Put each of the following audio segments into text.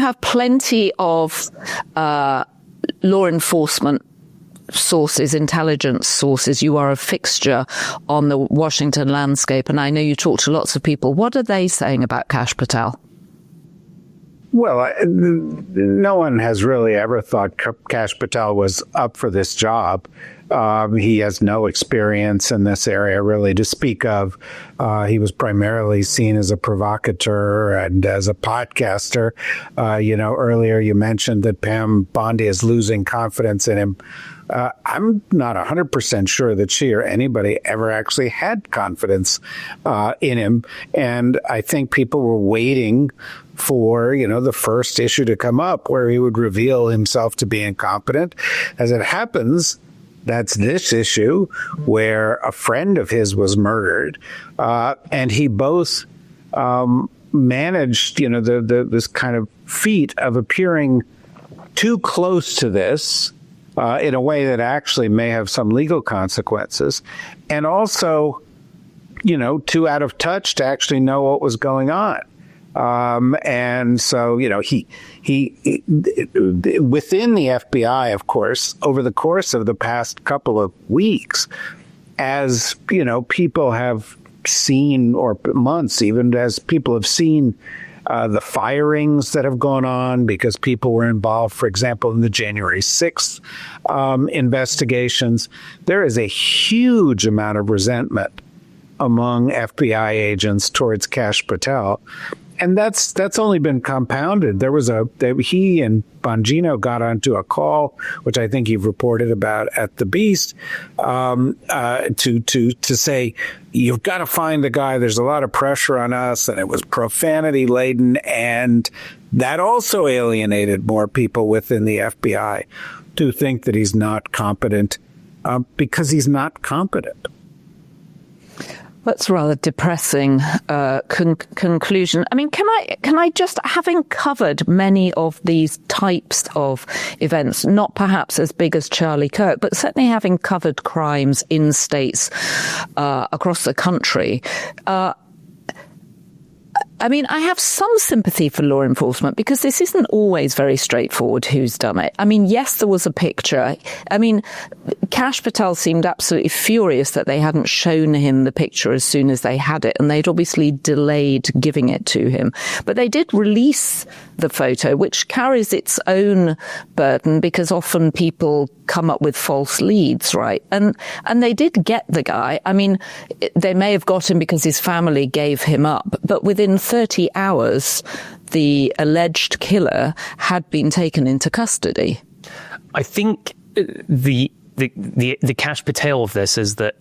have plenty of law enforcement sources, intelligence sources. You are a fixture on the Washington landscape, and I know you talk to lots of people. What are they saying about Kash Patel? Well, no one has really ever thought Kash Patel was up for this job. He has no experience in this area, really, to speak of. He was primarily seen as a provocateur and as a podcaster. Earlier you mentioned that Pam Bondi is losing confidence in him. I'm not 100% sure that she or anybody ever actually had confidence in him. And I think people were waiting for, the first issue to come up where he would reveal himself to be incompetent. As it happens, that's this issue where a friend of his was murdered. And he both managed, this kind of feat of appearing too close to this in a way that actually may have some legal consequences. And also, too out of touch to actually know what was going on. And so, he within the FBI, of course, over the course of the past couple of weeks, as, people have seen, or months even, as people have seen the firings that have gone on because people were involved, for example, in the January 6th investigations, there is a huge amount of resentment among FBI agents towards Kash Patel. And that's only been compounded. He and Bongino got onto a call, which I think you've reported about at The Beast, to say, you've got to find the guy. There's a lot of pressure on us, and it was profanity laden, and that also alienated more people within the FBI to think that he's not competent because he's not competent. That's a rather depressing conclusion. I mean, can I just, having covered many of these types of events, not perhaps as big as Charlie Kirk, but certainly having covered crimes in states across the country, I have some sympathy for law enforcement because this isn't always very straightforward who's done it. Yes, there was a picture. Kash Patel seemed absolutely furious that they hadn't shown him the picture as soon as they had it, and they'd obviously delayed giving it to him. But they did release the photo, which carries its own burden because often people come up with false leads, right? And they did get the guy. They may have got him because his family gave him up, but within 30 hours, the alleged killer had been taken into custody. I think the Kash Patel of this is that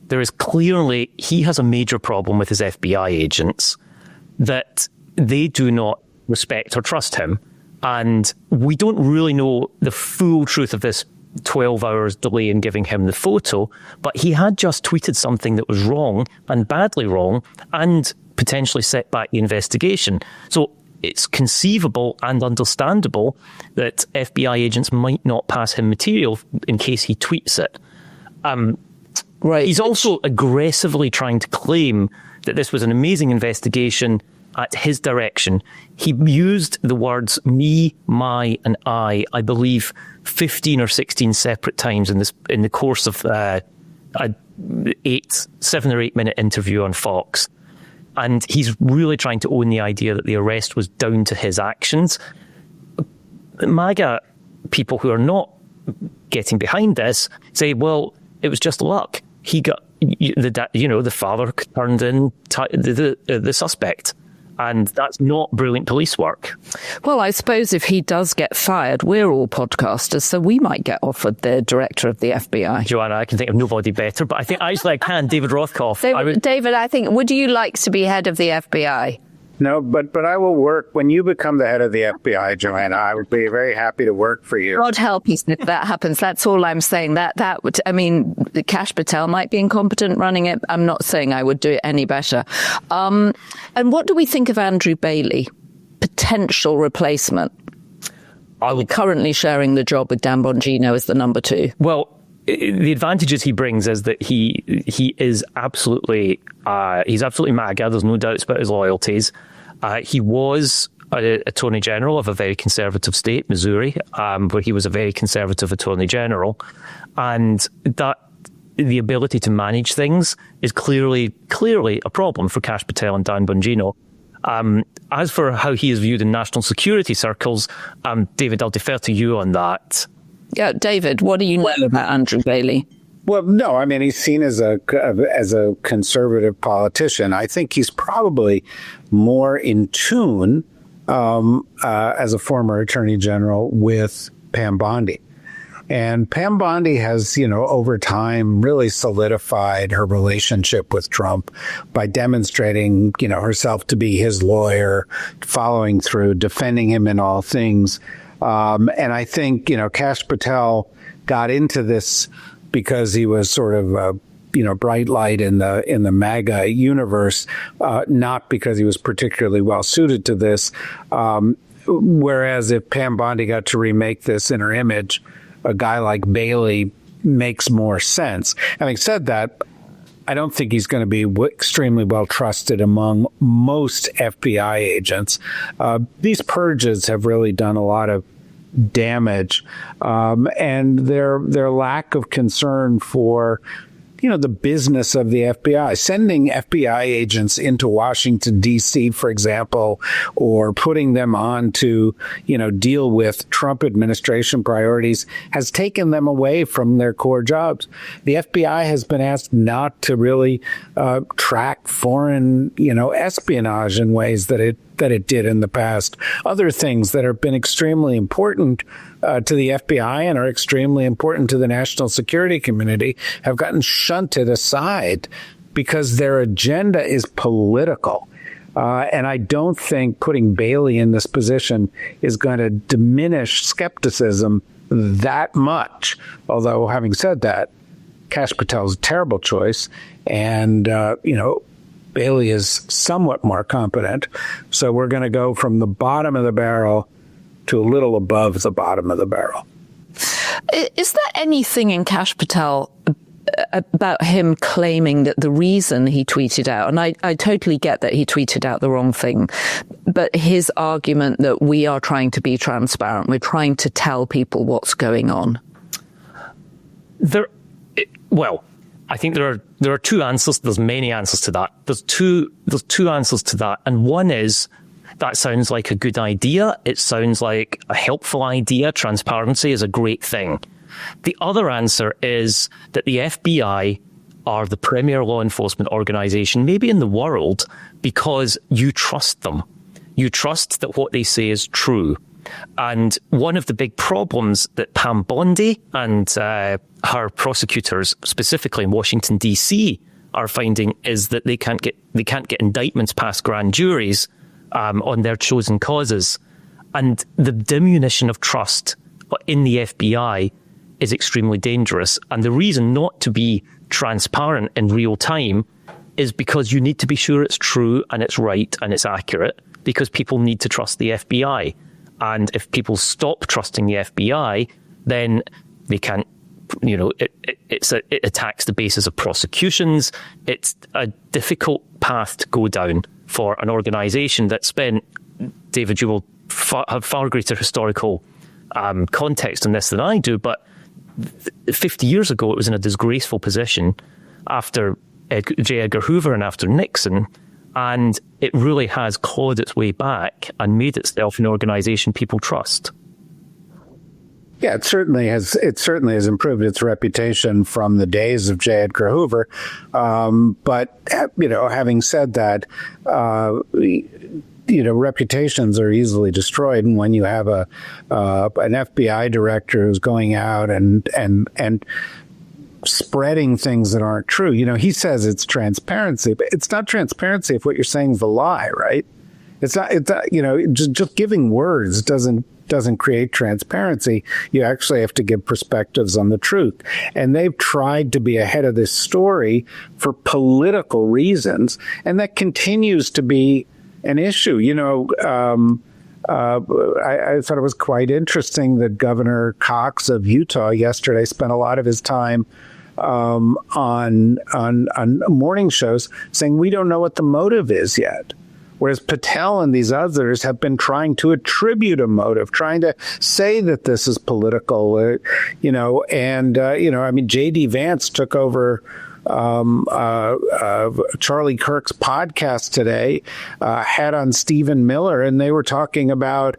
there is clearly, he has a major problem with his FBI agents, that they do not respect or trust him. And we don't really know the full truth of this 12 hours delay in giving him the photo, but he had just tweeted something that was wrong and badly wrong and potentially set back the investigation. So it's conceivable and understandable that FBI agents might not pass him material in case he tweets it. Right. He's also aggressively trying to claim that this was an amazing investigation at his direction. He used the words me, my, and I believe 15 or 16 separate times in the course of a 7 or 8 minute interview on Fox. And he's really trying to own the idea that the arrest was down to his actions. MAGA people who are not getting behind this say, well, it was just luck. He got, the father turned in the suspect. And that's not brilliant police work. Well, I suppose if he does get fired, we're all podcasters, so we might get offered the director of the FBI. Joanna, I can think of nobody better, but I think actually I can. David Rothkopf. David, I think, would you like to be head of the FBI? No, but I will work. When you become the head of the FBI, Joanna, I would be very happy to work for you. God help you if that happens. That's all I'm saying. That would, Kash Patel might be incompetent running it. I'm not saying I would do it any better. And what do we think of Andrew Bailey? Potential replacement. Currently sharing the job with Dan Bongino as the number 2. Well, the advantages he brings is that he is absolutely he's absolutely MAGA. There's no doubts about his loyalties. He was Attorney General of a very conservative state, Missouri, where he was a very conservative Attorney General, and that the ability to manage things is clearly a problem for Kash Patel and Dan Bongino. As for how he is viewed in national security circles, David, I'll defer to you on that. Yeah, David, what do you know about Andrew Bailey? Well, no, I mean, he's seen as a conservative politician. I think he's probably more in tune as a former attorney general with Pam Bondi. And Pam Bondi has, over time really solidified her relationship with Trump by demonstrating, herself to be his lawyer, following through, defending him in all things. And I think, Kash Patel got into this because he was sort of a bright light in the MAGA universe, not because he was particularly well suited to this. Whereas if Pam Bondi got to remake this in her image, a guy like Bailey makes more sense. Having said that, I don't think he's going to be extremely well trusted among most FBI agents. These purges have really done a lot of damage, and their lack of concern for the business of the FBI, sending FBI agents into Washington, D.C., for example, or putting them on to, deal with Trump administration priorities has taken them away from their core jobs. The FBI has been asked not to really track foreign, espionage in ways that it did in the past. Other things that have been extremely important to the FBI and are extremely important to the national security community have gotten shunted aside because their agenda is political. And I don't think putting Bailey in this position is going to diminish skepticism that much. Although, having said that, Kash Patel is a terrible choice. And, Bailey is somewhat more competent. So we're going to go from the bottom of the barrel to a little above the bottom of the barrel. Is there anything in Kash Patel about him claiming that the reason he tweeted out, and I totally get that he tweeted out the wrong thing, but his argument that we are trying to be transparent, we're trying to tell people what's going on? I think there are two answers. There's many answers to that. There's two answers to that. And one is, that sounds like a good idea. It sounds like a helpful idea. Transparency is a great thing. The other answer is that the FBI are the premier law enforcement organization, maybe in the world, because you trust them. You trust that what they say is true. And one of the big problems that Pam Bondi and her prosecutors, specifically in Washington, D.C., are finding is that they can't get indictments past grand juries on their chosen causes. And the diminution of trust in the FBI is extremely dangerous. And the reason not to be transparent in real time is because you need to be sure it's true and it's right and it's accurate, because people need to trust the FBI. And if people stop trusting the FBI, then they can't, it attacks the basis of prosecutions. It's a difficult path to go down for an organization that spent, David, you will have far greater historical context on this than I do, but 50 years ago, it was in a disgraceful position after J. Edgar Hoover and after Nixon. And it really has clawed its way back and made itself an organization people trust. Yeah, it certainly has improved its reputation from the days of J. Edgar Hoover. But having said that, reputations are easily destroyed. And when you have an FBI director who's going out and spreading things that aren't true, he says it's transparency, but it's not transparency if what you're saying is a lie, right? It's not, just giving words doesn't create transparency. You actually have to give perspectives on the truth. And they've tried to be ahead of this story for political reasons. And that continues to be an issue. I thought it was quite interesting that Governor Cox of Utah yesterday spent a lot of his time on morning shows saying we don't know what the motive is yet. Whereas Patel and these others have been trying to attribute a motive, trying to say that this is political, I mean, J.D. Vance took over Charlie Kirk's podcast today, had on Stephen Miller, and they were talking about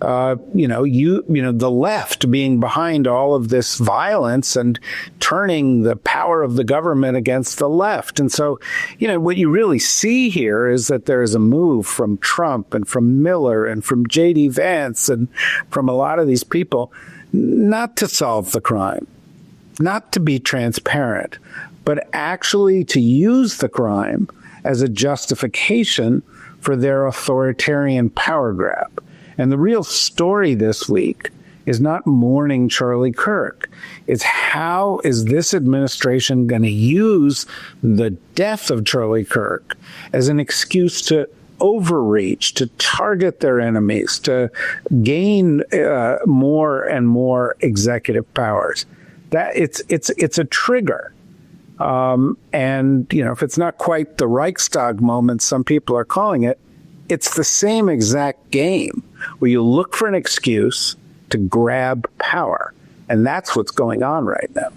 the left being behind all of this violence and turning the power of the government against the left. And so, what you really see here is that there is a move from Trump and from Miller and from J.D. Vance and from a lot of these people not to solve the crime, not to be transparent, but actually to use the crime as a justification for their authoritarian power grab. And the real story this week is not mourning Charlie Kirk. It's how is this administration going to use the death of Charlie Kirk as an excuse to overreach, to target their enemies, to gain more and more executive powers. That it's a trigger. If it's not quite the Reichstag moment some people are calling it, it's the same exact game where you look for an excuse to grab power. And that's what's going on right now.